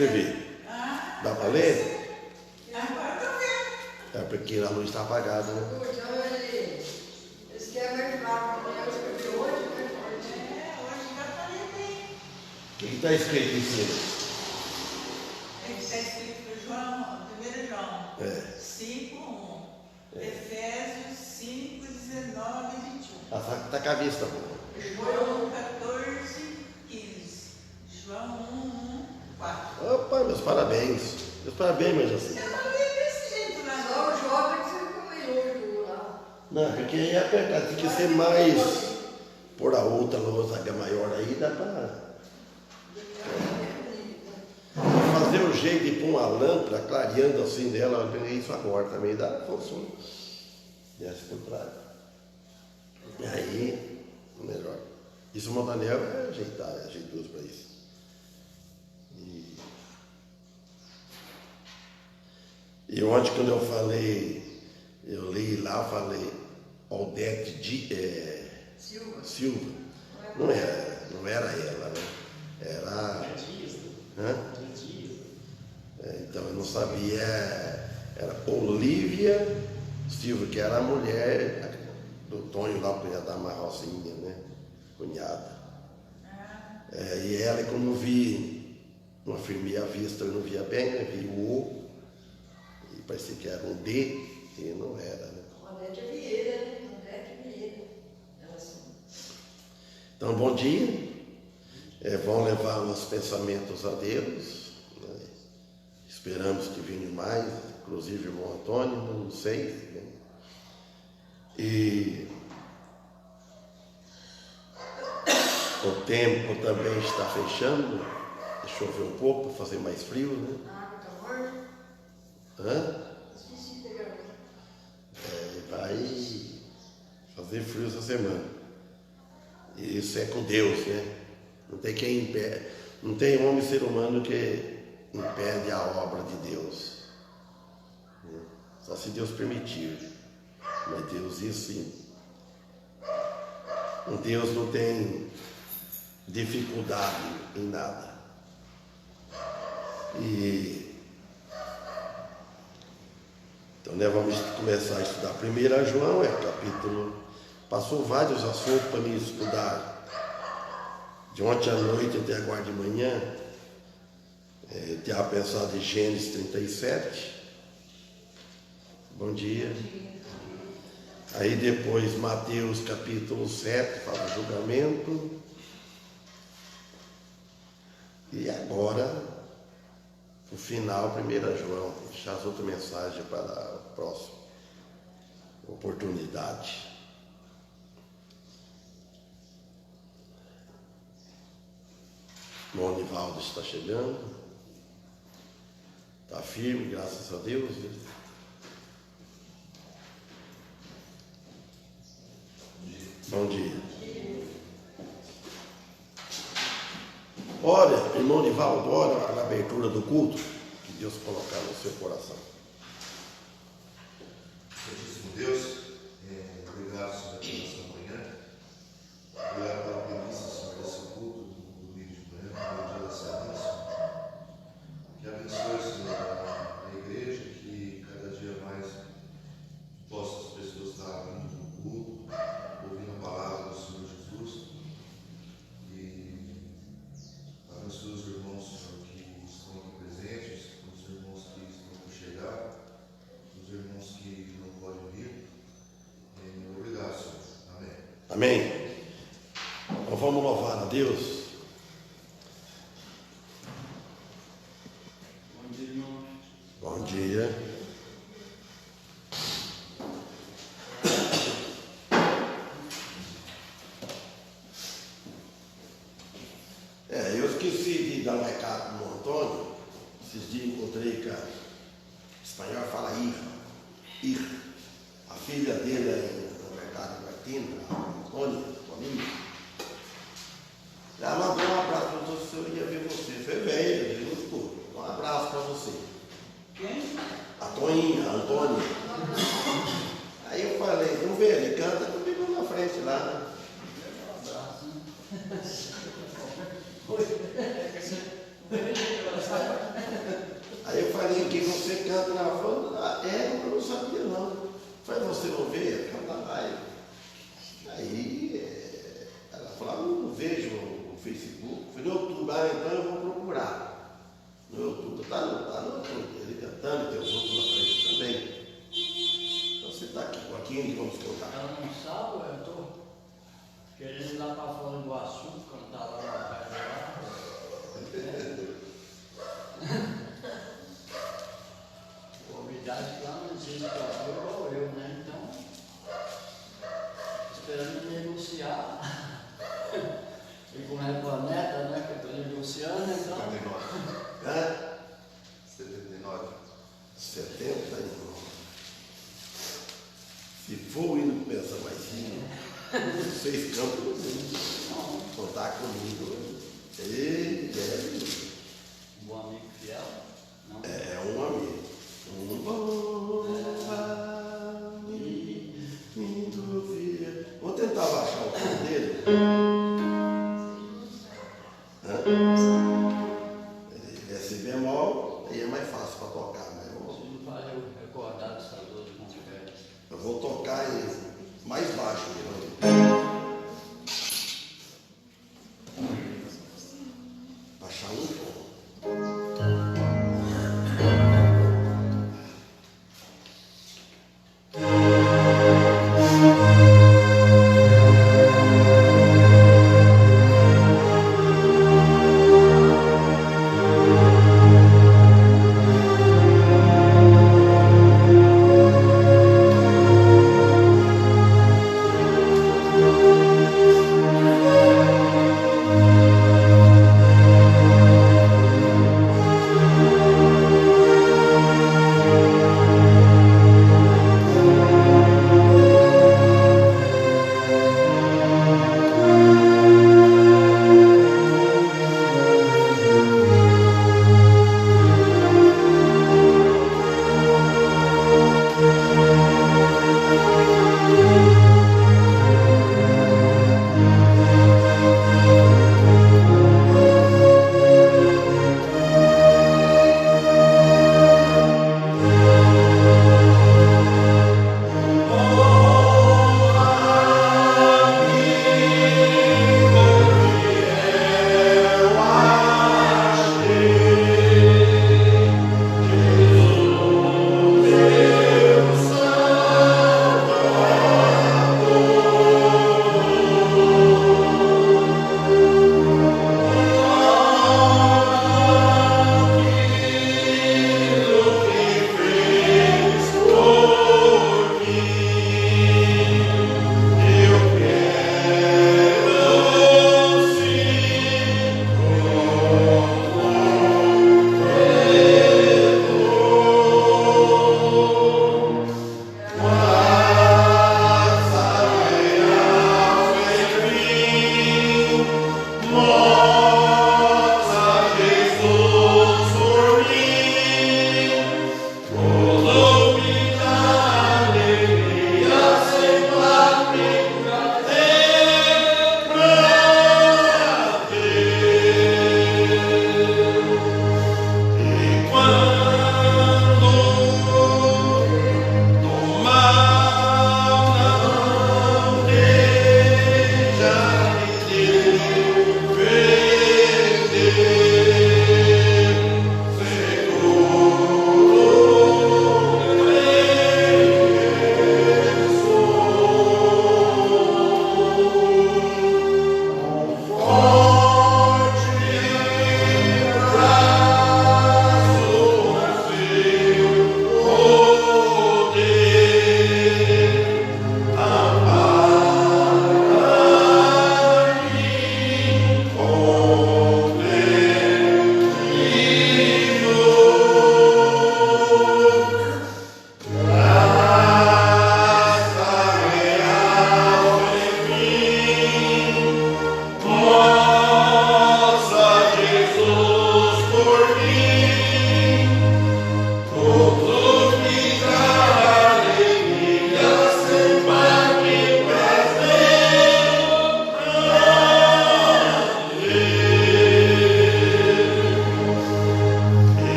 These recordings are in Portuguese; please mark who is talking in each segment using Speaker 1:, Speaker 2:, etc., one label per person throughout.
Speaker 1: escrever. Dá para ler? É porque a luz está apagada, né?
Speaker 2: Eles querem ajudar para escrever hoje, né?
Speaker 3: Hoje dá para ler bem.
Speaker 1: O que está escrito em cima?
Speaker 3: Está escrito João, 1 João 5:1. Efésios 5:19 e 21.
Speaker 1: Está com a vista boa.
Speaker 3: João 14:15. João 1:4.
Speaker 1: Opa, meus parabéns. Meus parabéns, mãe Jacinta.
Speaker 3: Eu não leio desse jeito lá,
Speaker 2: Só o jovem que você ficou meio hoje lá.
Speaker 1: Não, porque aí é apertado, tem que ser mais. Por a outra lousa maior aí, dá para fazer o jeito de pôr uma lâmpada clareando assim dela. Eu peguei isso agora também, dá, funciona. Desce por trás. E aí, melhor. Isso o Montanel é ajeitar, é jeitoso para isso. E ontem, quando eu falei, eu li lá, falei Odete Silva. Não era ela, né? Era. Então eu não sabia. Era Olívia Silva, que era a mulher do Tonho lá, o cunhado da Marrocinha, né? Cunhada. E ela, como eu vi, não afirmei a vista, eu não via bem, né? Vi o O, e parecia que era um D, e não era, né?
Speaker 2: Odete Vieira, né? Odete Vieira. Ela assim.
Speaker 1: Então, bom dia. Vão levar os pensamentos a Deus. Né? Esperamos que venham mais, inclusive o irmão Antônio, não sei. Né? E o tempo também está fechando. Chover um pouco para fazer mais frio, né?
Speaker 2: Esqueci de pegar.
Speaker 1: Vai fazer frio essa semana. E isso é com Deus, né? Não tem quem impede, não tem homem ser humano que impede a obra de Deus. Só se Deus permitir. Mas Deus, isso sim. Deus não tem dificuldade em nada. Então, né, vamos começar a estudar 1 João, capítulo. Passou vários assuntos para mim estudar. De ontem à noite até agora de manhã. Tinha pensado em Gênesis 37. Bom dia. Aí depois Mateus capítulo 7, fala do julgamento. E agora, o final, 1 João, deixar as outras mensagens para a próxima oportunidade. O irmão Nivaldo está chegando, está firme, graças a Deus. Bom dia. Ora, irmão Nivaldo, ora pela abertura do culto, que Deus colocar no seu coração.
Speaker 4: Santíssimo Deus, obrigado, Senhor, por esta manhã. Obrigado pela delícia, Senhor, desse culto do domingo de manhã, pelo dia da semana, Senhor. Que abençoe, Senhor, a igreja, que cada dia mais possa as pessoas estar vindo no culto, ouvindo a palavra do Senhor Jesus. E abençoe os irmãos, Senhor, que estão aqui presentes, os irmãos que estão por chegar, os irmãos que não podem vir. Obrigado, Senhor. Amém.
Speaker 1: Amém? Então vamos louvar a Deus.
Speaker 5: Bom dia, irmão.
Speaker 1: Bom dia. Eu esqueci de dar um recado no Antônio. Esses dias encontrei com a espanhol, fala Ir. A filha dele é no mercado de Martina, a Antônia, Toninho. Ela mandou um abraço para você, eu ia ver você. Foi velho, Deus tudo. Um abraço para você.
Speaker 3: Quem?
Speaker 1: A Toninha, a Antônia. Aí eu falei, não vê, ele canta comigo na frente lá.
Speaker 5: Um abraço.
Speaker 1: mas você não vê? Aí ela falou, não vejo o Facebook. Fui no YouTube, então eu vou procurar. No YouTube, tá no YouTube, ele cantando, tem os outros na frente também. Então você está aqui com a Kim, vamos contar.
Speaker 5: Ela não sabe, eu estou querendo ir lá para fora do Iguaçu, cantar lá na casa lá. Novidade que lá não existe cantor igual eu, né? Então, esperando negociar. E como é com a neta, né? Que eu estou negociando, então.
Speaker 4: 79.
Speaker 1: Hã?
Speaker 4: 79.
Speaker 1: 79. Se for indo pensar mais rindo, fez campo no mundo. Contar comigo. Ele é
Speaker 5: Um amigo fiel? Não?
Speaker 1: um amigo. Um bom amigo fiel. Vou tentar baixar o tom dele. Ele é si bemol, aí é mais fácil para tocar, né?
Speaker 5: Você não faz eu recordar dessas duas conversas.
Speaker 1: Eu vou tocar ele mais baixo, né? Baixar um tom.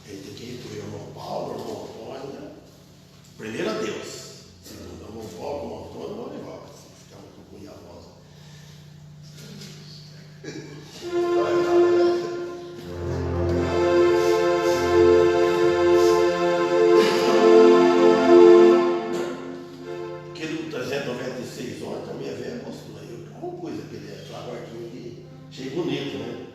Speaker 1: Ele tem que ir para o irmão Paulo, o irmão Antônio, né? Primeiro a Deus, segundo, o irmão Paulo, o irmão Antônio, o irmão Nivaldo, assim, ficar muito com a voz. Aquele 396 ontem, a minha velha mostrou aí, eu compus aquele guardinho aqui, achei bonito, né?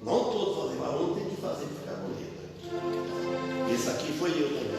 Speaker 1: Não todos fazem, mas um tem que fazer para ficar bonito. Né? Esse aqui foi eu também.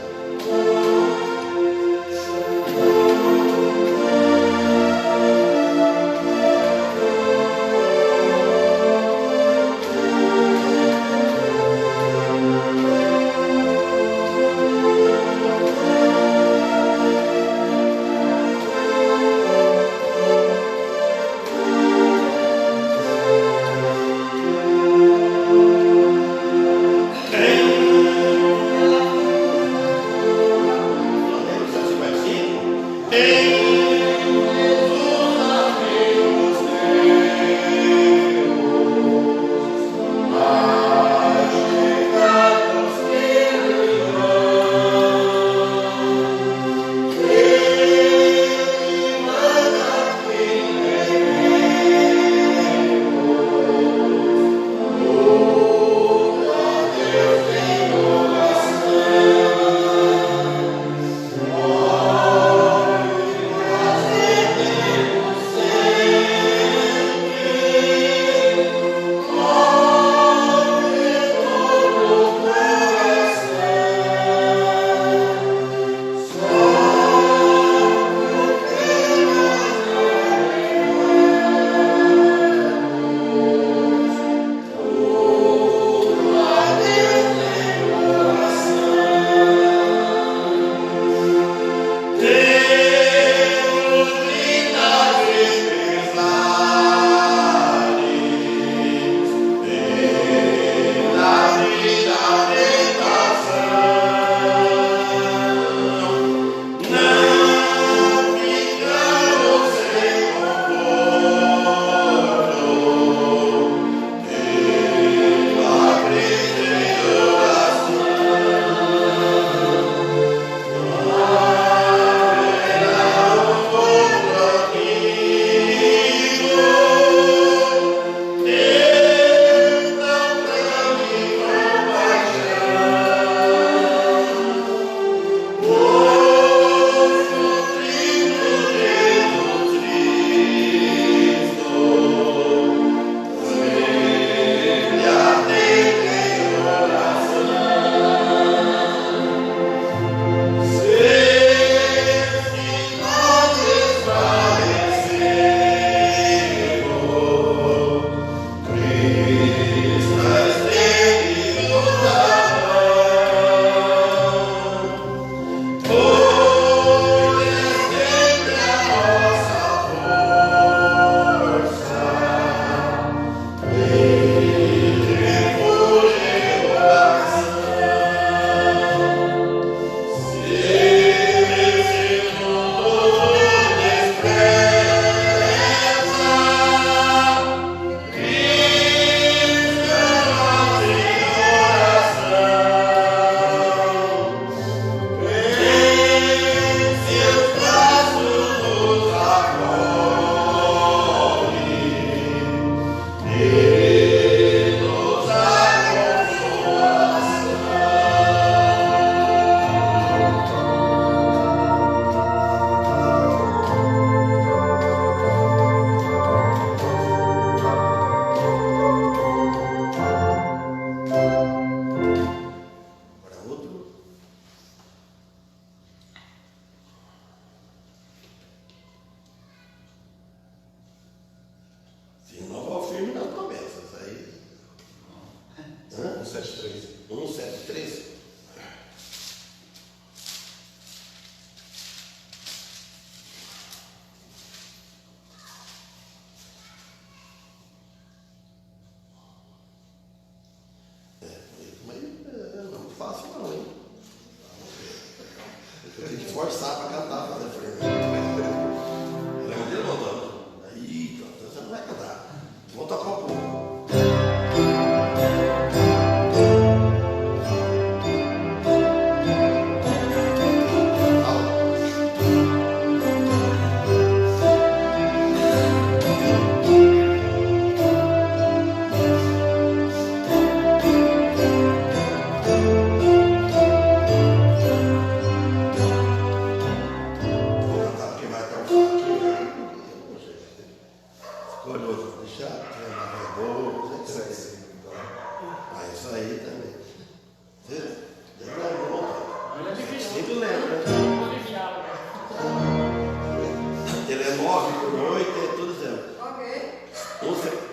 Speaker 1: Forçar para cantar, fazer frente. Lembra dele, montando? Aí, então, você não vai cantar. Vou tocar um pouco. sempre lembra.
Speaker 5: Aliviado, né?
Speaker 1: Ele é 9 por 8, é tudo zero.
Speaker 2: Ok.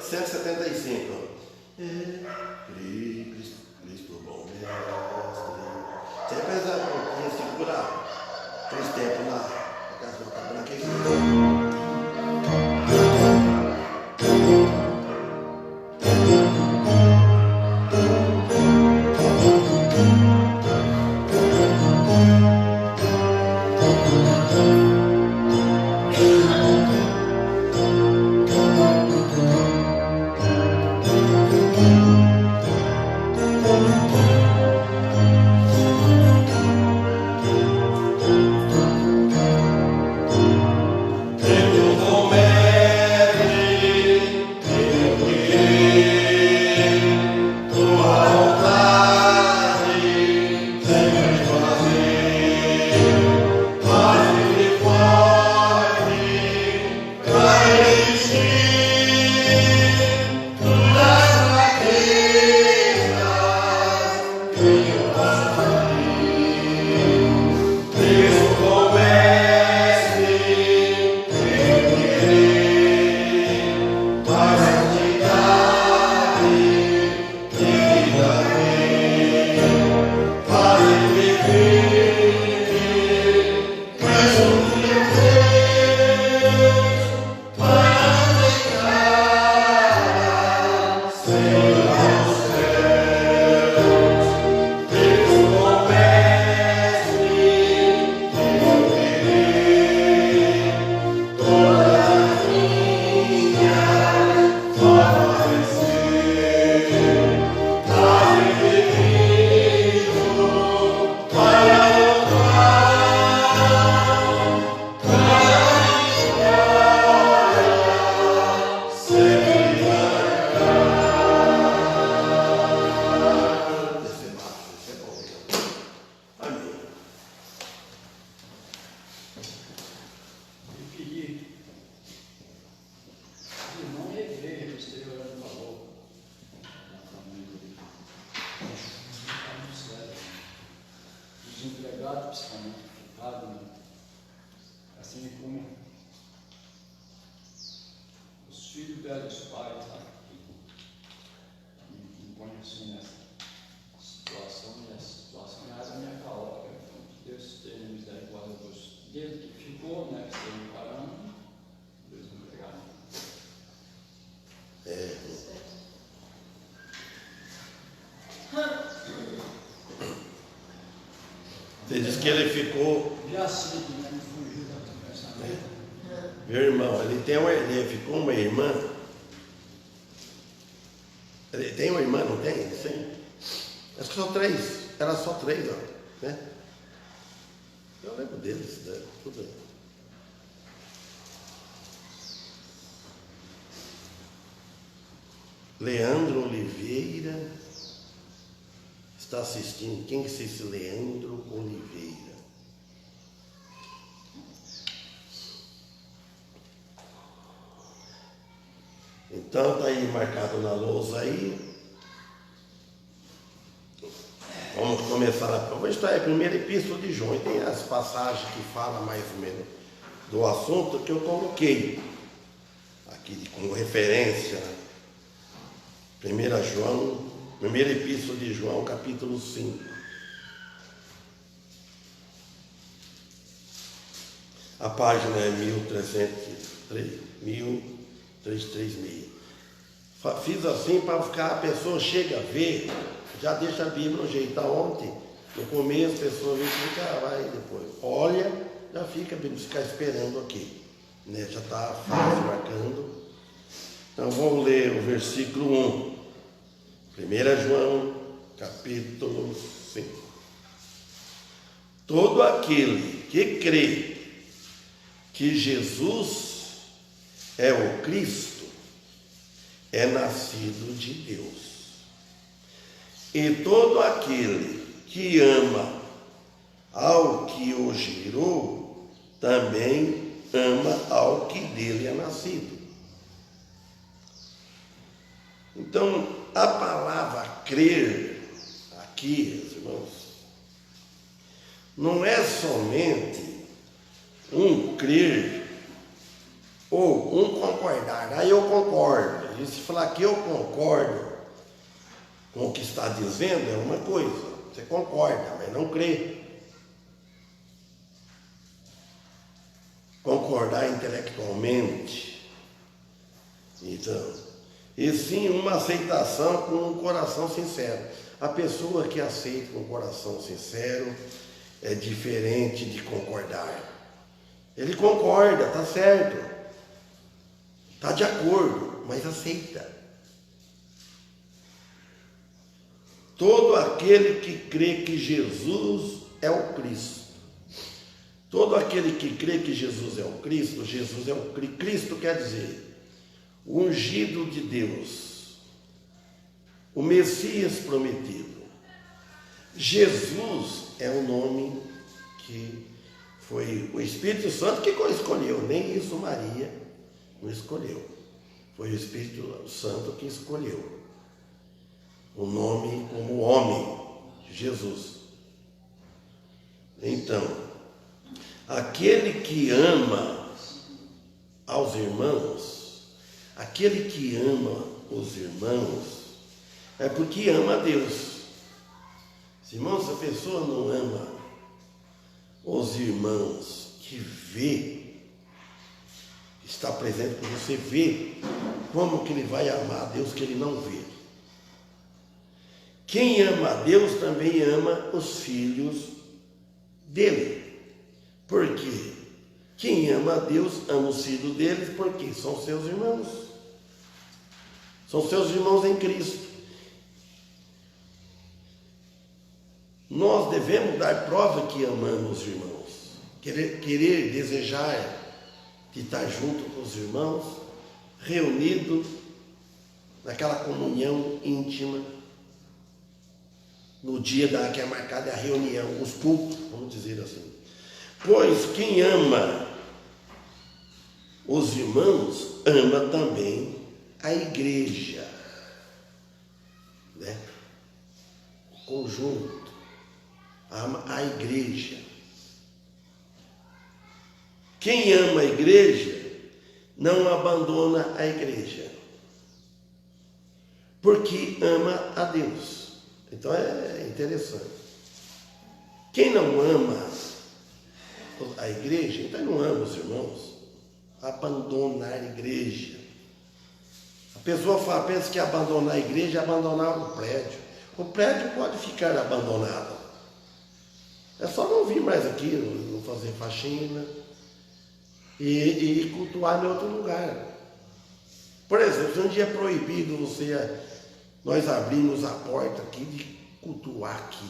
Speaker 1: 175. Cristo bom mestre. Sempre essa pontinha segurar 3 tempos na casa do tabernáculo. Você diz que ele ficou.
Speaker 5: Já sei que não fugiu da pensamento.
Speaker 1: Meu irmão, ele ficou uma irmã. Ele tem uma irmã, não tem? Sim. Acho que são 3. Era só 3, ó, né? Eu lembro deles, né? Tudo. Leandro Oliveira está assistindo. Quem que é esse Leandro Oliveira? Então está aí marcado na lousa aí. Vamos começar. Vamos estudar a primeira epístola de João. E tem as passagens que falam mais ou menos do assunto que eu coloquei aqui como referência. 1 João, primeira epístola de João, capítulo 5. A página é 1336. Fiz assim para ficar, a pessoa chega a ver, já deixa a Bíblia no jeito. Ontem, no começo, a pessoa vem e fica, vai depois. Olha, já fica a Bíblia, ficar esperando aqui. Né? Já está fácil marcando. Então vamos ler o versículo 1. 1 João, capítulo 5. Todo aquele que crê que Jesus é o Cristo é nascido de Deus. E todo aquele que ama ao que o gerou também ama ao que dele é nascido. Então, a palavra crer aqui, irmãos, não é somente um crer ou um concordar. Aí eu concordo. E se falar que eu concordo com o que está dizendo é uma coisa. Você concorda, mas não crê. Concordar intelectualmente. Então, e sim uma aceitação com um coração sincero. A pessoa que aceita com um coração sincero é diferente de concordar. Ele concorda, está certo, está de acordo, mas aceita. Todo aquele que crê que Jesus é o Cristo. Todo aquele que crê que Jesus é o Cristo, Jesus é o Cristo. Cristo quer dizer o ungido de Deus, o Messias prometido. Jesus é o nome que foi o Espírito Santo que escolheu, nem isso Maria não escolheu. Foi o Espírito Santo que escolheu o nome como homem, Jesus. Então, aquele que ama aos irmãos, aquele que ama os irmãos, é porque ama a Deus. Irmãos, se a pessoa não ama os irmãos que vê, está presente com você, vê, como que ele vai amar a Deus que ele não vê? Quem ama a Deus também ama os filhos dele. Por quê? Quem ama a Deus ama os filhos deles, porque são seus irmãos. São seus irmãos em Cristo. Nós devemos dar prova que amamos os irmãos. Querer, desejar de estar junto com os irmãos, reunido naquela comunhão íntima. No dia que é marcada a reunião, os cultos, vamos dizer assim. Pois quem ama os irmãos, ama também a igreja, né? O conjunto, ama a igreja. Quem ama a igreja, não abandona a igreja, porque ama a Deus. Então é interessante. Quem não ama a igreja, então não ama os irmãos, abandonar a igreja. A pessoa pensa que abandonar a igreja é abandonar o prédio. O prédio pode ficar abandonado. É só não vir mais aqui, não fazer faxina e cultuar em outro lugar. Por exemplo, se um dia é proibido nós abrimos a porta aqui de cultuar aqui.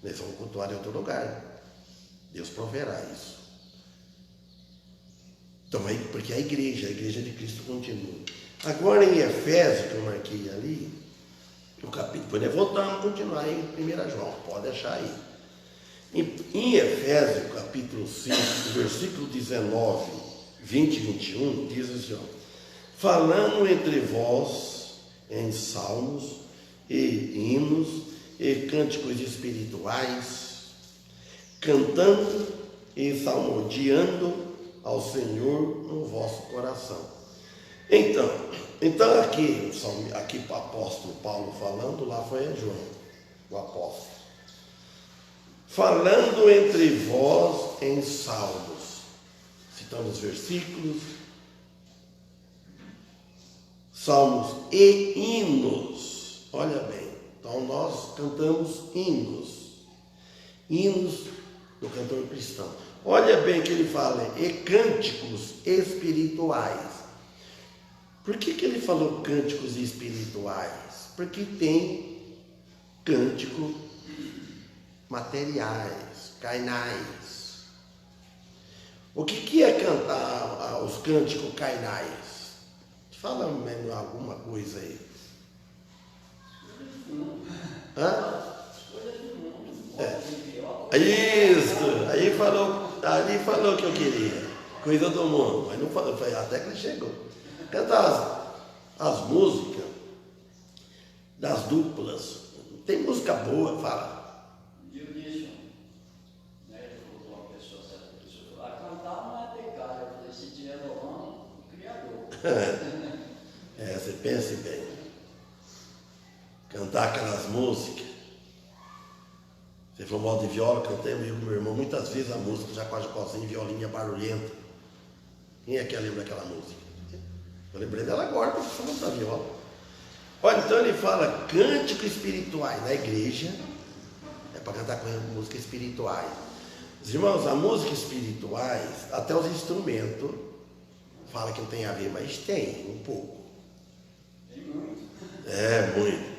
Speaker 1: Nós vamos cultuar em outro lugar. Deus proverá isso. Então, porque a igreja de Cristo continua. Agora em Efésios, que eu marquei ali, o capítulo, depois nós voltamos a continuar em 1 João, pode deixar aí. Em Efésios, capítulo 5, versículo 19, 20 e 21, diz assim, ó, falando entre vós em salmos e hinos e cânticos espirituais, cantando e salmodiando ao Senhor no vosso coração. Então aqui o apóstolo Paulo falando, lá foi a João, o apóstolo. Falando entre vós em salmos, citando os versículos, salmos e hinos. Olha bem, então nós cantamos hinos do cantor cristão. Olha bem que ele fala, e cânticos espirituais. Por que ele falou cânticos espirituais? Porque tem cântico materiais, carnais. O que é cantar os cânticos carnais? Fala menos alguma coisa aí. Hã? Isso, ali falou que eu queria. Coisa do mundo, mas não falou, foi até que ele chegou. Canta as músicas das duplas. Tem música boa, fala. Você pense bem. Cantar aquelas músicas. Você falou mal de viola, cantei eu com meu irmão. Muitas vezes a música já quase cozinha, violinha barulhenta. Quem é que lembra daquela música? Eu lembrei dela agora, porque você falou da viola. Olha, então ele fala cânticos espirituais na igreja. É para cantar com músicas espirituais. Os irmãos, a música espirituais, até os instrumentos, fala que não tem a ver, mas tem um pouco.
Speaker 5: Tem muito.
Speaker 1: Muito.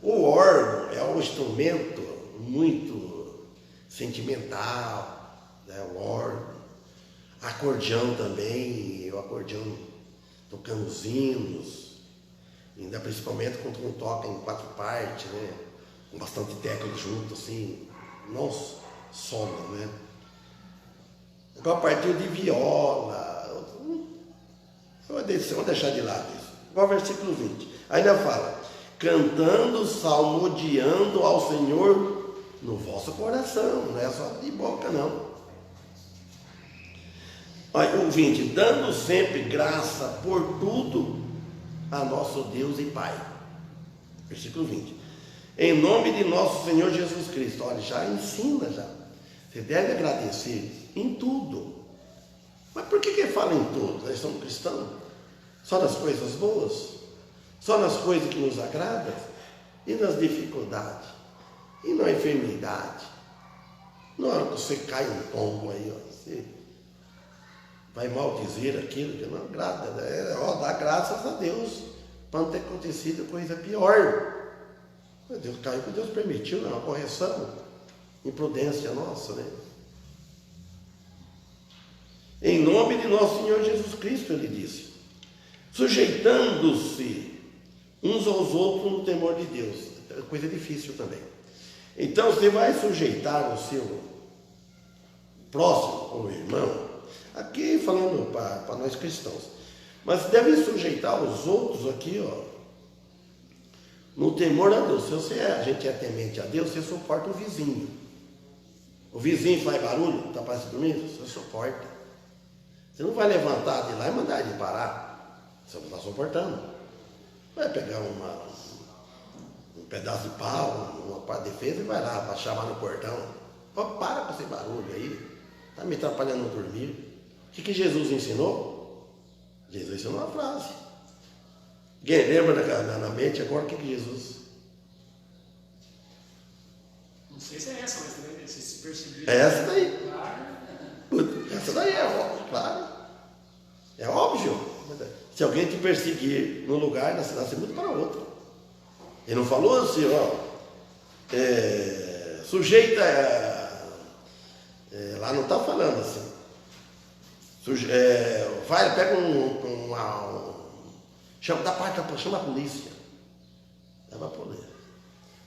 Speaker 1: O órgão é um instrumento muito sentimental, né? O órgão. Acordeão também, o acordeão tocando os hinos, ainda principalmente quando um toca em 4 partes, né? Com bastante tecla junto, assim, nossa, solo, né? Agora a partir de viola, vou deixar de lado isso. Agora o versículo 20, ainda fala, cantando, salmodiando ao Senhor no vosso coração, não é só de boca não. Olha, o 20, dando sempre graça por tudo a nosso Deus e Pai. Versículo 20. Em nome de nosso Senhor Jesus Cristo. Olha, já ensina já. Você deve agradecer em tudo. Mas por que fala em tudo? Nós somos cristãos? Só nas coisas boas? Só nas coisas que nos agradam? E nas dificuldades? E na enfermidade? Na hora que você cai um tombo aí, ó, você vai maldizer aquilo que não agrada. Dá graças a Deus para não ter acontecido coisa pior. Mas Deus caiu porque Deus permitiu, não é uma correção, imprudência nossa, né? Em nome de nosso Senhor Jesus Cristo, ele disse, sujeitando-se uns aos outros no temor de Deus. É coisa difícil também. Então você vai sujeitar o seu próximo, o irmão, aqui falando para nós cristãos, mas deve sujeitar os outros aqui, ó, no temor a Deus. Se a gente é temente a Deus, você suporta o vizinho. O vizinho faz barulho, está para se dormir, você suporta. Você não vai levantar de lá e mandar ele parar. Você não está suportando. Vai pegar um pedaço de pau, uma parte de defesa e vai lá para chamar no portão. Pô, para com esse barulho aí. Está me atrapalhando a dormir. O que Jesus ensinou? Jesus ensinou uma frase. Quem lembra na mente agora o que Jesus?
Speaker 6: Não sei se é essa, mas também se perseguir.
Speaker 1: É essa daí.
Speaker 6: Claro.
Speaker 1: Essa daí é óbvio, claro. É óbvio. Se alguém te perseguir num lugar, na cidade, você muda para outro. Ele não falou assim, ó. Sujeita. Lá não está falando assim. Vai, pega chama a polícia. Leva a polícia.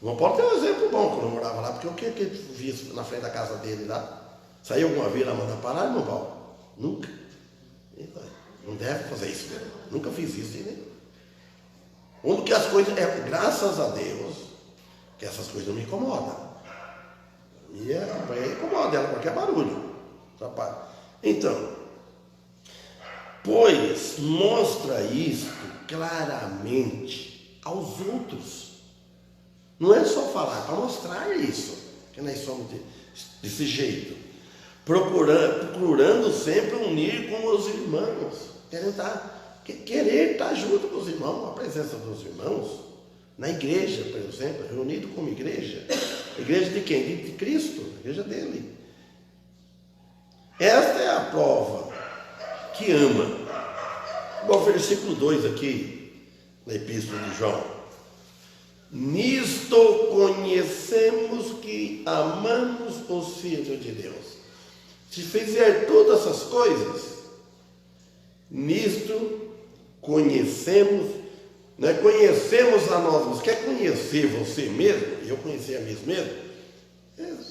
Speaker 1: O João Paulo tem um exemplo bom quando eu morava lá, porque o que via na frente da casa dele lá? Saiu alguma vez lá mandar parar, João Paulo? Nunca. Então, não deve fazer isso, né? Nunca fiz isso, né? Onde que as coisas. Graças a Deus que essas coisas não me incomodam. Me incomoda ela qualquer barulho. Então, pois mostra isto claramente aos outros. Não é só falar, é para mostrar isso, que nós somos desse jeito. Procurando sempre unir com os irmãos. Querer estar junto com os irmãos, a presença dos irmãos, na igreja, por exemplo, reunido como igreja. Igreja de quem? De Cristo, a igreja dele. Esta é a prova que ama. Igual o versículo 2 aqui, na Epístola de João. Nisto conhecemos que amamos os filhos de Deus. Se fizer todas essas coisas, nisto conhecemos, não é conhecemos a nós, mas quer conhecer você mesmo, eu conhecer a mim mesmo,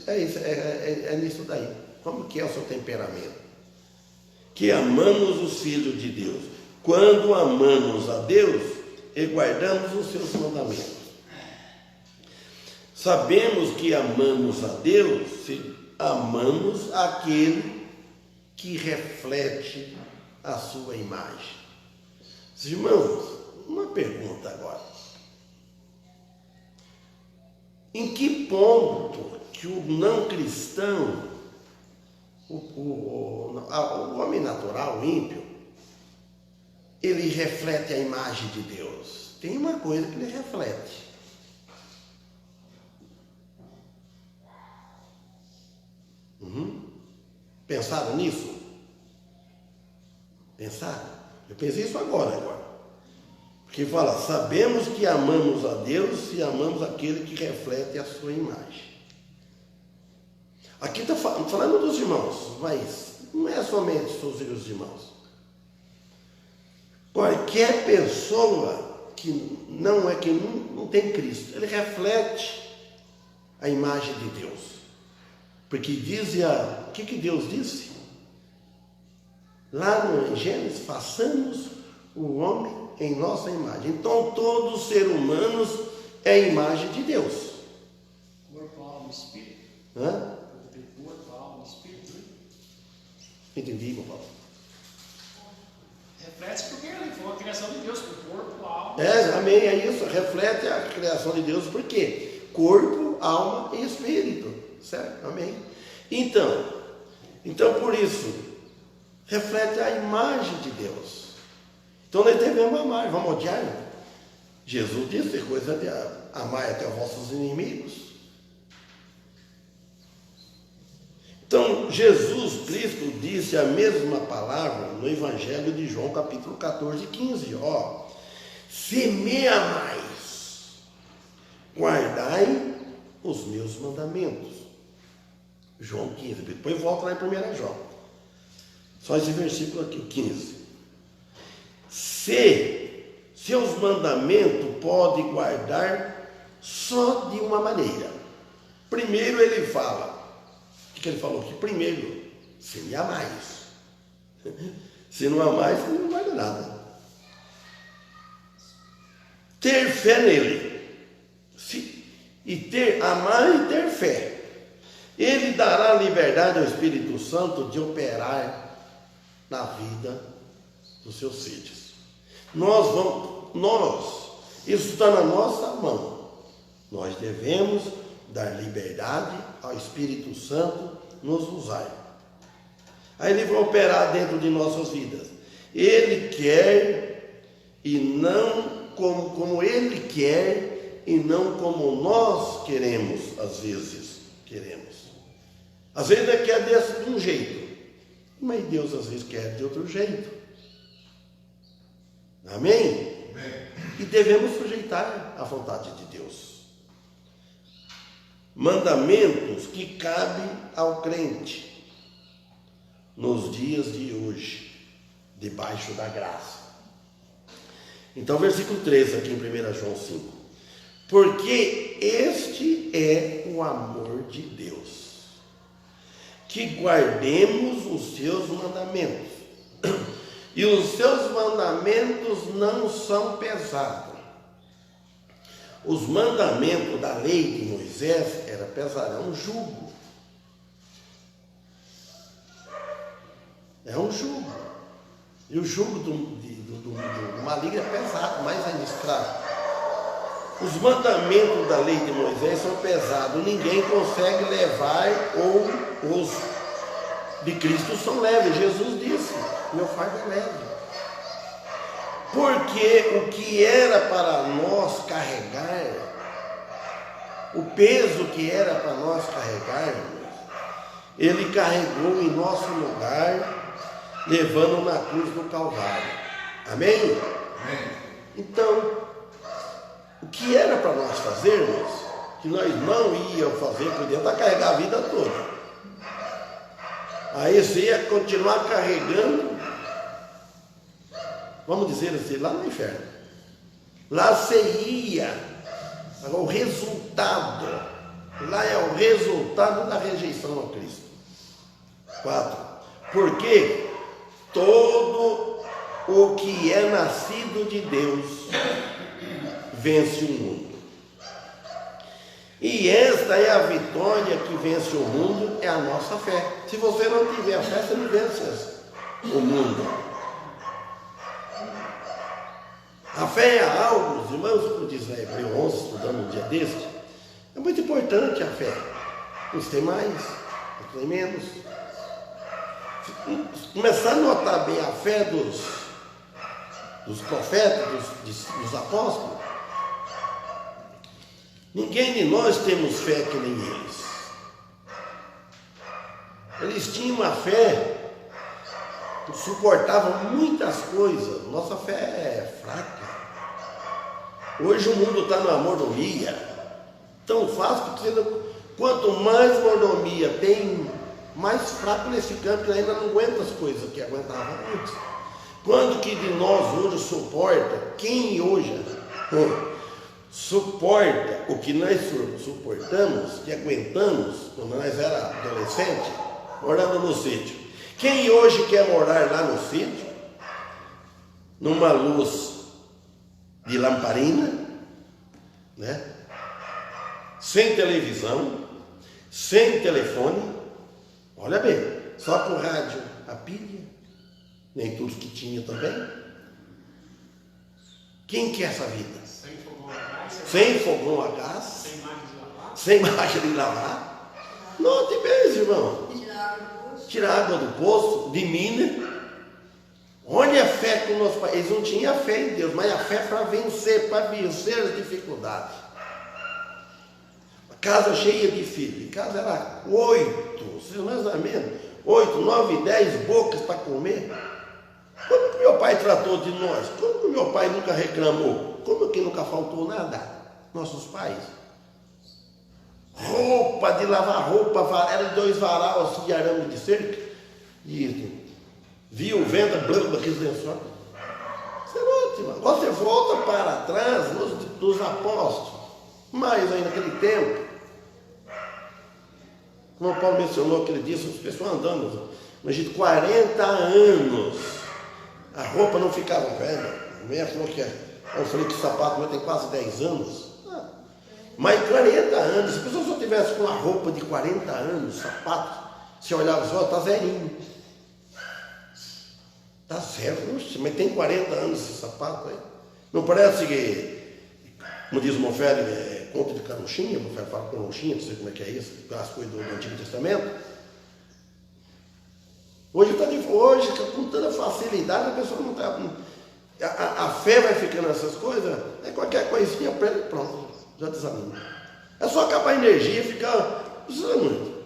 Speaker 1: é isso, é nisso daí. Como que é o seu temperamento? Que amamos os filhos de Deus. Quando amamos a Deus e guardamos os seus mandamentos. Sabemos que amamos a Deus se amamos aquele que reflete a sua imagem. Irmãos, uma pergunta agora. Em que ponto que o não cristão, o homem natural, o ímpio, ele reflete a imagem de Deus? Tem uma coisa que ele reflete. Pensaram nisso? Pensaram? Eu pensei isso agora. Porque fala, sabemos que amamos a Deus e amamos aquele que reflete a sua imagem. Aqui está falando dos irmãos, mas não é somente os irmãos. Qualquer pessoa que não tem Cristo, ele reflete a imagem de Deus. Porque o que Deus disse? Lá no Gênesis, façamos o homem em nossa imagem. Então, todo ser humano é a imagem de Deus.
Speaker 6: Corpo, alma e espírito.
Speaker 1: Hã?
Speaker 6: Tem corpo, alma e espírito.
Speaker 1: Entendi, meu Paulo.
Speaker 6: Reflete porque ele foi a criação de Deus, por corpo, alma.
Speaker 1: Amém, é isso. Reflete a criação de Deus, por quê? Corpo, alma e espírito. Certo? Amém? Então por isso, reflete a imagem de Deus. Então nós devemos amar, vamos odiar. Jesus disse coisa de amar até os vossos inimigos. Então Jesus Cristo disse a mesma palavra no Evangelho de João, capítulo 14, 15. Se me amais, guardai os meus mandamentos. João 15, depois volta lá em 1 João. Só esse versículo aqui, o 15. Se seus mandamentos pode guardar só de uma maneira. Primeiro ele fala, o que ele falou aqui? Primeiro, se me amais. Se não amais, você não guarda nada. Ter fé nele. Amar e ter fé. Ele dará liberdade ao Espírito Santo de operar na vida dos seus filhos. Isso está na nossa mão. Nós devemos dar liberdade ao Espírito Santo nos usar. Aí ele vai operar dentro de nossas vidas. Ele quer e não como ele quer e não como nós queremos, às vezes queremos. Às vezes ele quer de um jeito, mas Deus às vezes quer de outro jeito. Amém? E devemos sujeitar à vontade de Deus. Mandamentos que cabem ao crente nos dias de hoje, debaixo da graça. Então, versículo 13 aqui em 1 João 5. Porque este é o amor de Deus, que guardemos os seus mandamentos. E os seus mandamentos não são pesados. Os mandamentos da lei de Moisés era pesado, é um jugo. É um jugo. E o jugo do maligno é pesado, mais ainda escravo. Os mandamentos da lei de Moisés são pesados, ninguém consegue levar, ou os de Cristo são leves. Jesus disse, meu fardo é leve. Porque o que era para nós carregar, o peso que era para nós carregarmos, ele carregou em nosso lugar, levando na cruz do Calvário. Amém?
Speaker 4: Amém.
Speaker 1: Então, o que era para nós fazermos, que nós não íamos fazer, podia carregar a vida toda. Aí você ia continuar carregando, vamos dizer assim, lá no inferno. Lá você ia, o resultado, lá é o resultado da rejeição a Cristo. 4. Porque todo o que é nascido de Deus vence o mundo. E esta é a vitória que vence o mundo, é a nossa fé. Se você não tiver a fé, você não vence o mundo. A fé é algo, irmãos, como diz Hebreu 11, estudando um dia deste, é muito importante a fé. Uns têm mais, outros têm menos. Começar a notar bem a fé dos profetas, dos apóstolos. Ninguém de nós temos fé que nem eles. Eles tinham uma fé, suportavam muitas coisas. Nossa fé é fraca. Hoje o mundo está numa mordomia tão fácil que quanto mais mordomia tem, mais fraco nesse campo, que ainda não aguenta as coisas que aguentava antes. Quando que de nós hoje suporta, quem hoje suporta o que nós suportamos e aguentamos quando nós era adolescente, morando no sítio? Quem hoje quer morar lá no sítio, numa luz de lamparina, né? Sem televisão, sem telefone, olha bem, só com rádio a pilha, nem tudo que tinha também. Quem quer essa vida?
Speaker 6: Sem fogão a gás.
Speaker 1: Sem fogão a gás,
Speaker 6: Sem máquina de lavar.
Speaker 1: sem máquina de lavar. Note bem, irmão. Tirar água do poço, de mina. Olha a fé que o nosso país, eles não tinham fé em Deus, mas a fé para vencer as dificuldades. A casa cheia de filhos, em casa era 8, mais ou menos, 8, 9, 10 bocas para comer. Como que meu pai tratou de nós? Como que meu pai nunca reclamou? Como que nunca faltou nada? Nossos pais. Roupa de lavar roupa, era 2 varais de arame de cerca, e viu venda branca daqueles lençóis. Isso é ótimo. Agora você volta para trás dos apóstolos, mais ainda naquele tempo, como o Paulo mencionou aquele dia, as pessoas andando, imagina, 40 anos, a roupa não ficava velha. A mulher falou eu falei que o sapato meu tem quase 10 anos. Mas 40 anos, se a pessoa só tivesse com uma roupa de 40 anos, sapato, você olhava só, está zerinho. Está zero, mas tem 40 anos esse sapato aí. Não parece que, como diz o Monfélio, conto de carochinha, o Monfélio fala carochinha, não sei como é que é isso, as coisas do Antigo Testamento. Hoje, com tanta facilidade, a pessoa não está. A fé vai ficando nessas coisas, qualquer coisinha, pronto, já desanima. É só acabar a energia e ficar. Não precisa muito.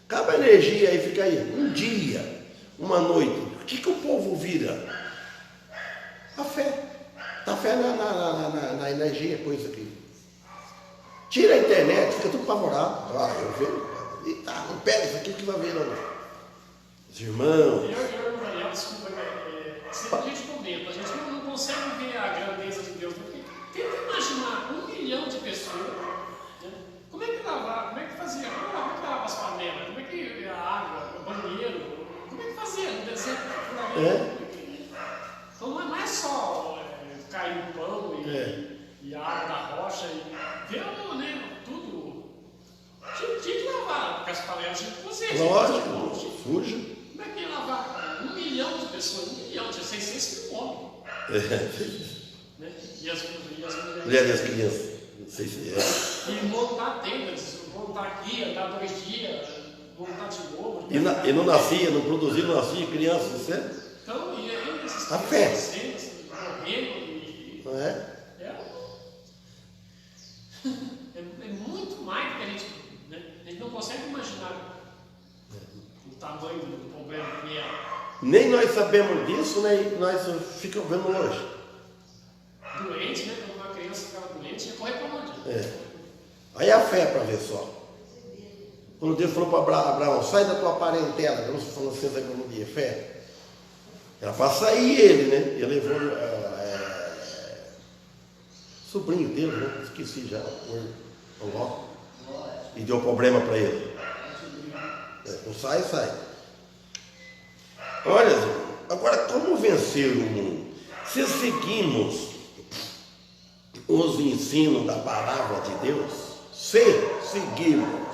Speaker 1: Acaba a energia e fica aí, um dia, uma noite. O que o povo vira? A fé. A fé na energia, coisa aqui. Tira a internet, fica tudo apavorado. Eu vejo. E não pega isso aqui que vai ver, não. Os irmãos.
Speaker 6: Daniel, desculpa, sempre a gente comenta, a gente não consegue ver a grandeza de Deus, porque tenta imaginar 1 milhão de pessoas, né? Como é que lavava, como é que fazia, como é que lavava as panelas, como é que a água, o banheiro, como é que fazia no deserto? Então não é só cair no pão e a água da rocha, e ver, né, tudo. Tinha que lavar, porque as panelas tinham que cozer.
Speaker 1: Lógico, suja.
Speaker 6: Como é que ia lavar 1 milhão de pessoas? 1 milhão, tinha 600 mil homens. Né? E as
Speaker 1: Mulheres e as crianças. Não sei se é.
Speaker 6: E montar tendas, montar guia, andar 2 dias, montar de novo.
Speaker 1: E não nascia, não produzia, não nascia criança, certo?
Speaker 6: Então, e aí esses
Speaker 1: A fé.
Speaker 6: cenas, morrendo e.
Speaker 1: Não é?
Speaker 6: É muito mais do que a gente. Né? A gente não consegue imaginar o tamanho do problema que é.
Speaker 1: Nem nós sabemos disso, né? Nós ficamos vendo hoje.
Speaker 6: Doente, né? Quando uma criança ficava doente, ia correr para onde?
Speaker 1: Aí a fé para ver só. Quando Deus falou para Abraão, sai da tua parentela, Deus falou assim, como dia, fé. Era para sair ele, né? Ele levou sobrinho dele, né? Esqueci já, o Ló. E deu problema para ele. Não sai. Olha, agora como vencer o mundo? Se seguimos os ensinos da palavra de Deus, se seguirmos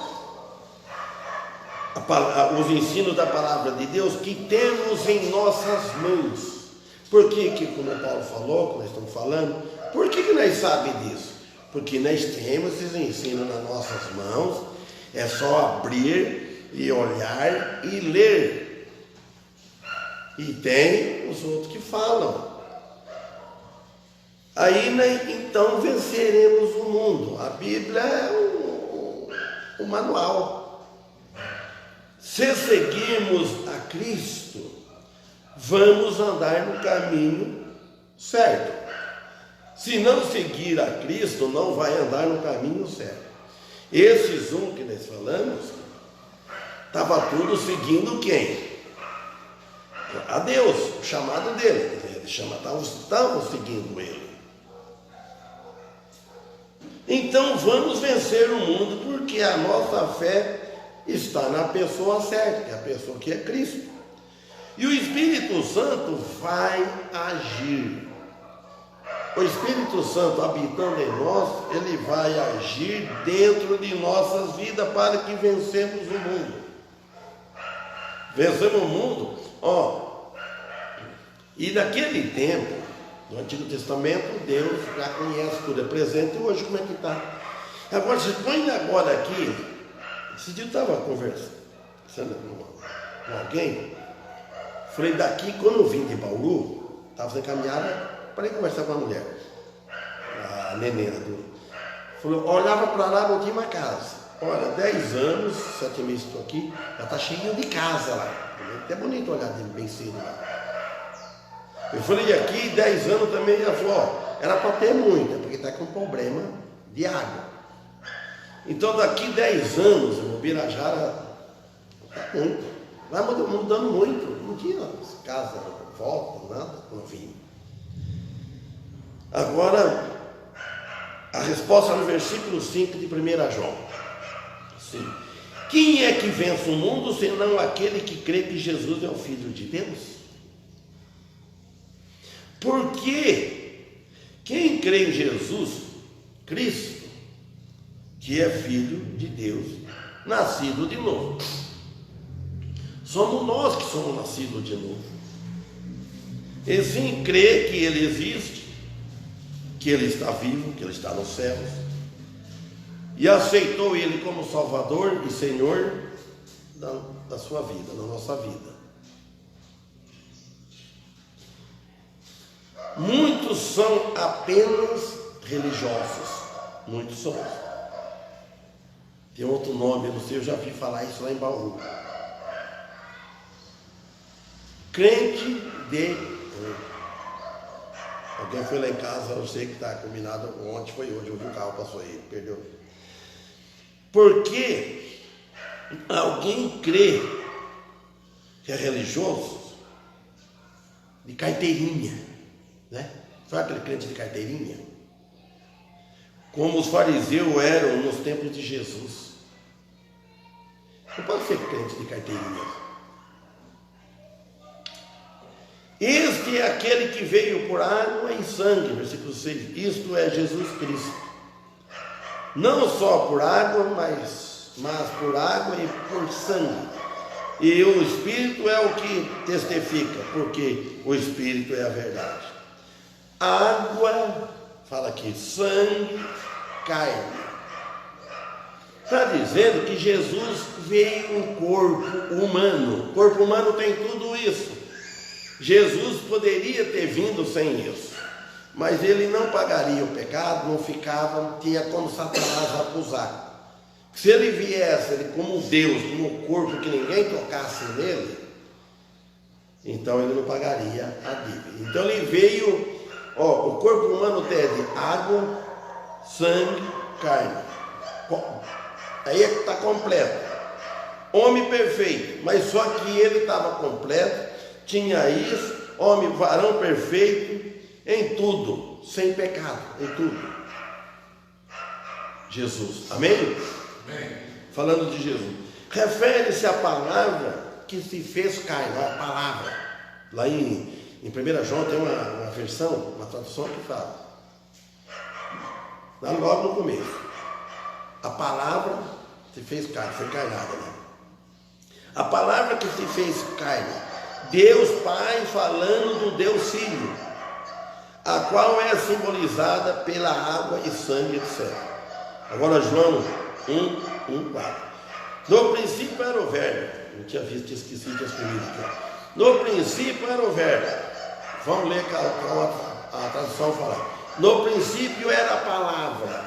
Speaker 1: os ensinos da palavra de Deus que temos em nossas mãos, Por que, como o Paulo falou, que nós estamos falando, por que nós sabemos disso? Porque nós temos esses ensinos nas nossas mãos, é só abrir e olhar e ler. E tem os outros que falam. Aí, então, venceremos o mundo. A Bíblia é o manual. Se seguirmos a Cristo, vamos andar no caminho certo. Se não seguir a Cristo, não vai andar no caminho certo. Esses que nós falamos, estava tudo seguindo quem? A Deus, o chamado dele. Estavam seguindo ele. Então vamos vencer o mundo, porque a nossa fé está na pessoa certa, que é a pessoa que é Cristo. E o Espírito Santo vai agir. O Espírito Santo habitando em nós, ele vai agir dentro de nossas vidas para que vencemos o mundo. Vencemos o mundo, e naquele tempo, no Antigo Testamento, Deus já conhece tudo, é presente. E hoje como é que está? Agora, você põe agora aqui, esse dia eu estava conversando com alguém, falei, daqui, quando eu vim de Bauru, estava sem caminhada, parei de conversar com uma mulher, a neném adulta. Falou, olhava para lá, não tinha uma casa. Olha, 10 anos, 7 meses estou aqui, já está cheio de casa lá. É até bonito olhar bem cedo lá. Eu falei, aqui 10 anos também, ela falou, era para ter muita, porque está com problema de água. Então daqui 10 anos, o Birajara está muito, vai mudando muito, não tinha casa, volta, nada, não vinha. Agora, a resposta no versículo 5 de 1 João. Sim. Quem é que vence o mundo, senão aquele que crê que Jesus é o Filho de Deus? Porque quem crê em Jesus, Cristo, que é Filho de Deus, nascido de novo. Somos nós que somos nascidos de novo. E sim, crê que Ele existe, que Ele está vivo, que Ele está nos céus, e aceitou Ele como Salvador e Senhor da sua vida, da nossa vida. Muitos são apenas religiosos, muitos são. Tem outro nome, eu não sei, eu já vi falar isso lá em Bauru. Crente de... Alguém foi lá em casa, eu sei que está combinado, ontem foi hoje, eu vi o carro, passou aí, perdeu. Porque alguém crê que é religioso de carteirinha, né? Sabe aquele crente de carteirinha? Como os fariseus eram nos tempos de Jesus. Não pode ser crente de carteirinha. Este é aquele que veio por água e sangue, versículo 6. Isto é Jesus Cristo. Não só por água, mas por água e por sangue. E o Espírito é o que testifica, porque o Espírito é a verdade. Água, fala aqui, sangue, carne. Está dizendo que Jesus veio em corpo humano. O corpo humano tem tudo isso. Jesus poderia ter vindo sem isso, mas ele não pagaria o pecado, não ficava, tinha como Satanás acusar. Se ele viesse, ele como Deus, como corpo que ninguém tocasse nele, então ele não pagaria a dívida. Então ele veio, o corpo humano teve água, sangue, carne. Aí é que está completo. Homem perfeito, mas só que ele estava completo, tinha isso, homem, varão perfeito, em tudo, sem pecado, em tudo. Jesus, amém?
Speaker 4: Amém.
Speaker 1: Falando de Jesus, refere-se à palavra que se fez carne, a palavra. Lá em 1 João tem uma versão, uma tradução que fala, lá logo no começo, a palavra se fez carne, foi encarnada, né? A palavra que se fez carne Deus Pai falando do Deus Filho, a qual é simbolizada pela água e sangue, etc. Agora João 1:4. No princípio era o verbo. Não tinha visto, esqueci de escrever aqui. No princípio era o verbo. Vamos ler a tradução fala. No princípio era a palavra.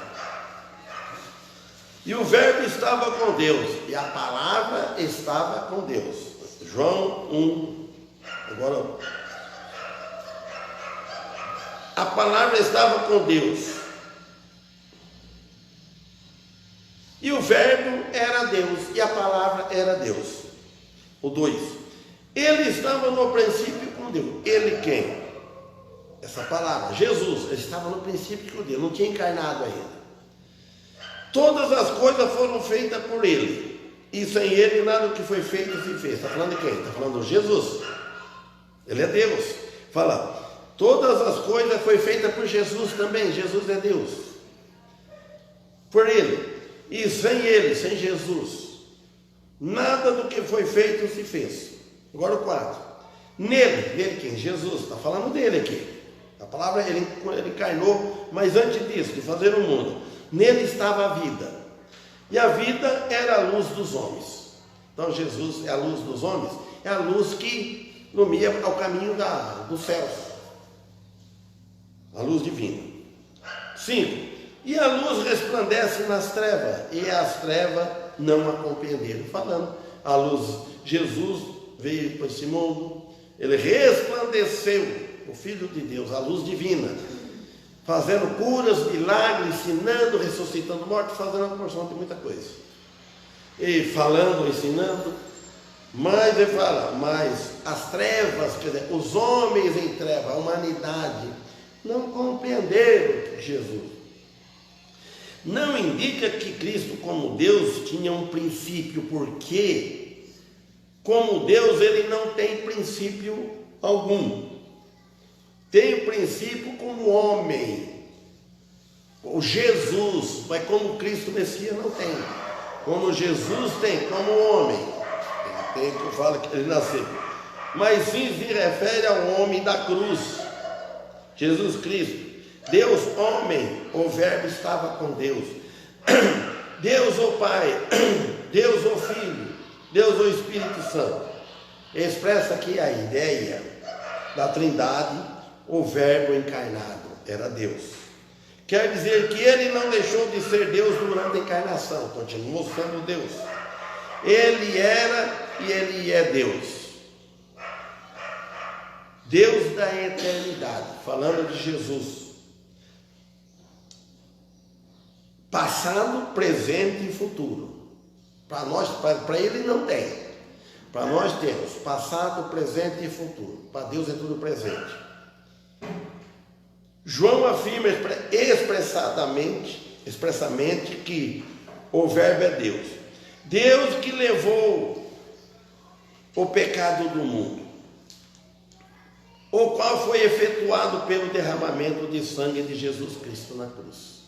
Speaker 1: E o verbo estava com Deus. E a palavra estava com Deus. João 1. Agora. A palavra estava com Deus. E o verbo era Deus. E a palavra era Deus. O 2. Ele estava no princípio com Deus. Ele quem? Essa palavra, Jesus. Ele estava no princípio com Deus. Não tinha encarnado ainda. Todas as coisas foram feitas por Ele. E sem Ele nada do que foi feito se fez. Está falando de quem? Está falando de Jesus. Ele é Deus. Fala. Todas as coisas foi feita por Jesus também. Jesus é Deus. Por Ele. E sem Ele, sem Jesus, nada do que foi feito se fez. Agora o 4. Nele quem? Jesus. Está falando dele aqui. A palavra ele encarnou, mas antes disso, de fazer o mundo. Nele estava a vida. E a vida era a luz dos homens. Então Jesus é a luz dos homens. É a luz que ilumina ao caminho dos céus. A luz divina. 5. E a luz resplandece nas trevas, e as trevas não a compreenderam. Falando, a luz, Jesus veio para esse mundo, ele resplandeceu, o Filho de Deus, a luz divina, fazendo curas, milagres, ensinando, ressuscitando mortos, fazendo uma porção de muita coisa. E falando, ensinando, mas ele fala, mas as trevas, quer dizer, os homens em trevas, a humanidade, não compreenderam Jesus. Não indica que Cristo, como Deus, tinha um princípio, porque, como Deus, ele não tem princípio algum. Tem princípio como homem. O Jesus, mas como Cristo Messias não tem. Como Jesus tem, como homem. Ele tem, que eu falo que ele nasceu. Mas sim se refere ao homem da cruz. Jesus Cristo. Deus, homem, o verbo estava com Deus. Deus, o Pai, Deus, o Filho, Deus, o Espírito Santo. Expressa aqui a ideia da Trindade, o verbo encarnado, era Deus. Quer dizer que ele não deixou de ser Deus durante a encarnação, continuou sendo Deus. Ele era e ele é Deus. Deus da eternidade, falando de Jesus. Passado, presente e futuro. Para nós, para ele não tem. Para nós temos passado, presente e futuro. Para Deus é tudo presente. João afirma expressamente que o verbo é Deus. Deus que levou o pecado do mundo, o qual foi efetuado pelo derramamento de sangue de Jesus Cristo na cruz.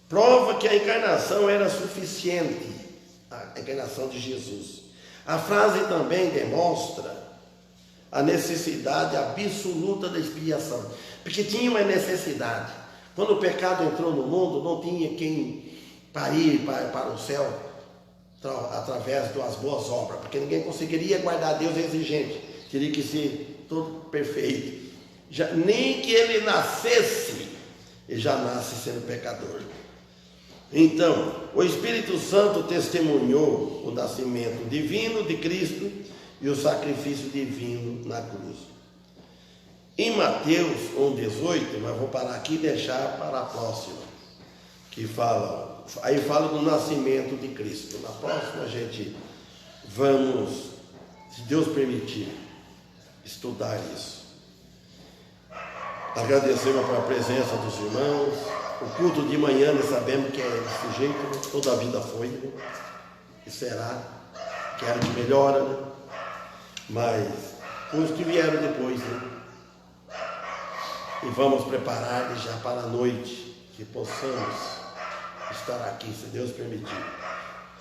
Speaker 1: Prova que a encarnação era suficiente, a encarnação de Jesus. A frase também demonstra a necessidade absoluta da expiação, porque tinha uma necessidade. Quando o pecado entrou no mundo, não tinha quem ir para o céu através das boas obras, porque ninguém conseguiria guardar. Deus é exigente, teria que ser todo perfeito. Nem que ele nascesse, ele já nasce sendo pecador. Então, o Espírito Santo testemunhou o nascimento divino de Cristo e o sacrifício divino na cruz. Em Mateus 1,18, mas vou parar aqui e deixar para a próxima, que fala, aí fala do nascimento de Cristo. Na próxima a gente vamos, se Deus permitir, estudar isso. Agradecemos pela presença dos irmãos. O culto de manhã, nós sabemos que é desse jeito, toda a vida foi, né? E será, quero que melhora, né? Mas os que vieram depois, né? E vamos preparar já para a noite, que possamos estar aqui, se Deus permitir,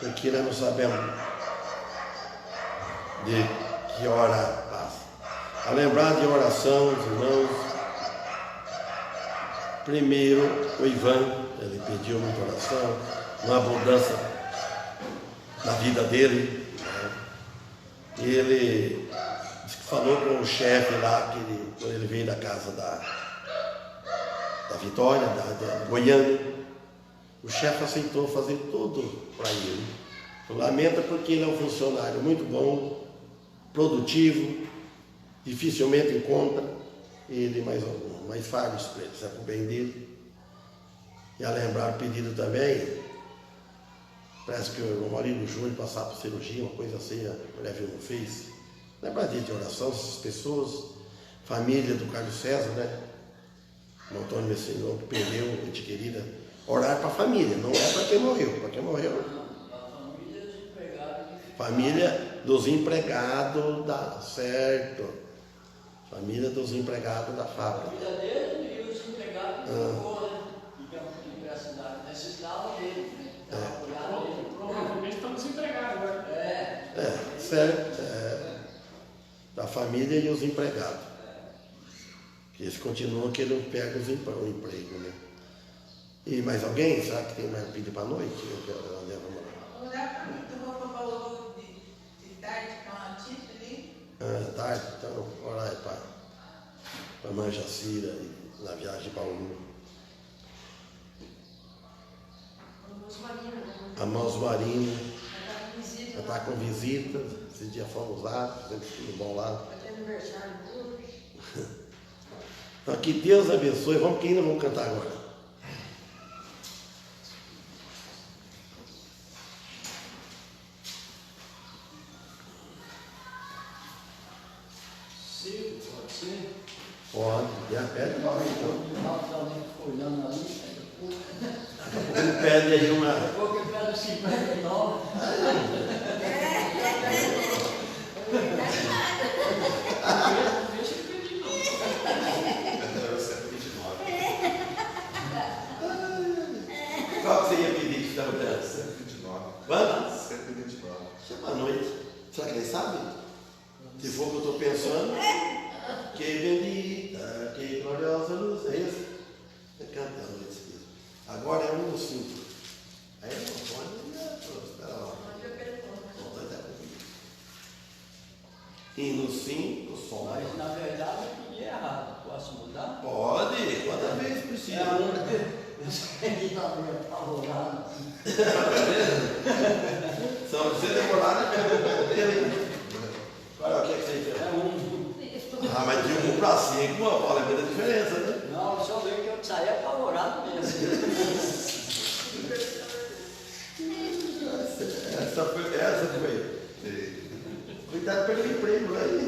Speaker 1: porque nós não sabemos de que ora paz. A lembrar de oração, os irmãos, primeiro o Ivan, ele pediu muita oração, uma mudança na vida dele. Ele falou com o chefe lá, quando ele veio da casa da Vitória, da Goiânia. O chefe aceitou fazer tudo para ele. Lamenta porque ele é um funcionário muito bom, produtivo, dificilmente encontra ele mais faz isso para ele, isso é para o bem dele. E a lembrar o pedido também, parece que o marido Júnior passar por cirurgia, uma coisa assim, a mulher viu no Face. Lembrar de oração, essas pessoas, família do Carlos César, né? O Antônio me ensinou que perdeu, gente querida, orar para a família, não é para quem morreu, para quem morreu. Família dos empregados, dá certo. Família dos empregados da fábrica.
Speaker 5: A família dele e os empregados que ficou, né? Que universidade necessitava dele, né?
Speaker 6: Provavelmente estão desempregados agora.
Speaker 1: Certo. Da família e os empregados. Que eles continuam querendo pegar o emprego, né? E mais alguém? Será que tem mais pedido para a noite?
Speaker 3: Olhar para mim, tu falou de tarde com a Tita ali.
Speaker 1: Tarde, então, orar para a mãe Jacira e na viagem para o a Mãos Marina. Já está com visita. Esse dia fomos lá, sempre tudo bom lá. Então, que Deus abençoe. Vamos que ainda vamos cantar agora.
Speaker 5: Sim, pode ser.
Speaker 1: Pode, já pede para
Speaker 5: Olhando ali,
Speaker 1: ele pede aí uma.
Speaker 5: depois que pede 59.
Speaker 6: Deixa ele pedir, não.
Speaker 4: Era 129.
Speaker 1: Qual que você ia pedir que estava dando?
Speaker 4: 129.
Speaker 1: Quanto?
Speaker 4: 129.
Speaker 1: Chama à noite. Será que ele sabe? Se for o que eu estou pensando, que bendita, que gloriosa luz. É isso? Canta a noite mesmo. Agora é 1 no 5. Aí não pode, espera lá. Volta até comigo. E no 5, som.
Speaker 5: Mas na verdade eu pedi errado. Posso mudar?
Speaker 1: Pode, quanta vez precisa.
Speaker 5: Eu sei que tá meio apavorado.
Speaker 1: Só você demorar, né? Olha o que é que você fez.
Speaker 5: É um.
Speaker 1: Mas de 1 para 5, olha, é muita diferença, né?
Speaker 5: Não, só veio que eu saí apavorado mesmo.
Speaker 1: Essa foi. Cuidado pelo emprego aí.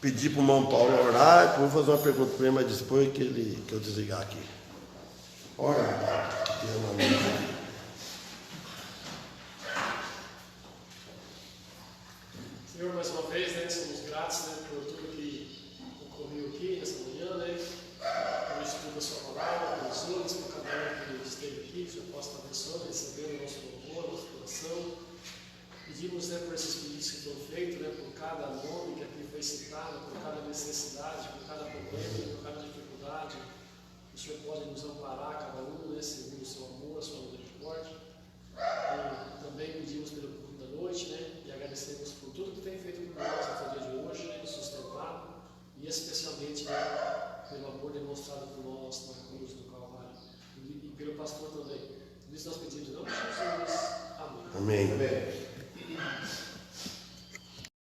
Speaker 1: pedir para o irmão Paulo orar, vou fazer uma pergunta para ele, mas depois que eu desligar aqui. Orar, que tem uma amiga.
Speaker 6: Senhor, mais uma vez, né, somos gratos, né, por tudo que ocorreu aqui nessa manhã, né, pelo estudo da sua palavra, pelos outros, por cada um que esteve aqui, que o Senhor possa estar abençoando, recebendo o nosso louvor, nosso coração. Pedimos, né, por esses pedidos que foram feitos, né, por cada nome que aqui foi citado, por cada necessidade, por cada problema, por cada dificuldade. O Senhor pode nos amparar, cada um, né, segundo o seu amor, a sua misericórdia. E também pedimos pelo culto da noite, né, e agradecemos por tudo que tem feito por nós até o dia de hoje, né, sustentado, e especialmente, né, pelo amor demonstrado por nós na cruz do Calvário. E pelo pastor também. Tudo isso nós pedimos em nome de Jesus. Amém.
Speaker 1: Amém.
Speaker 4: Amém.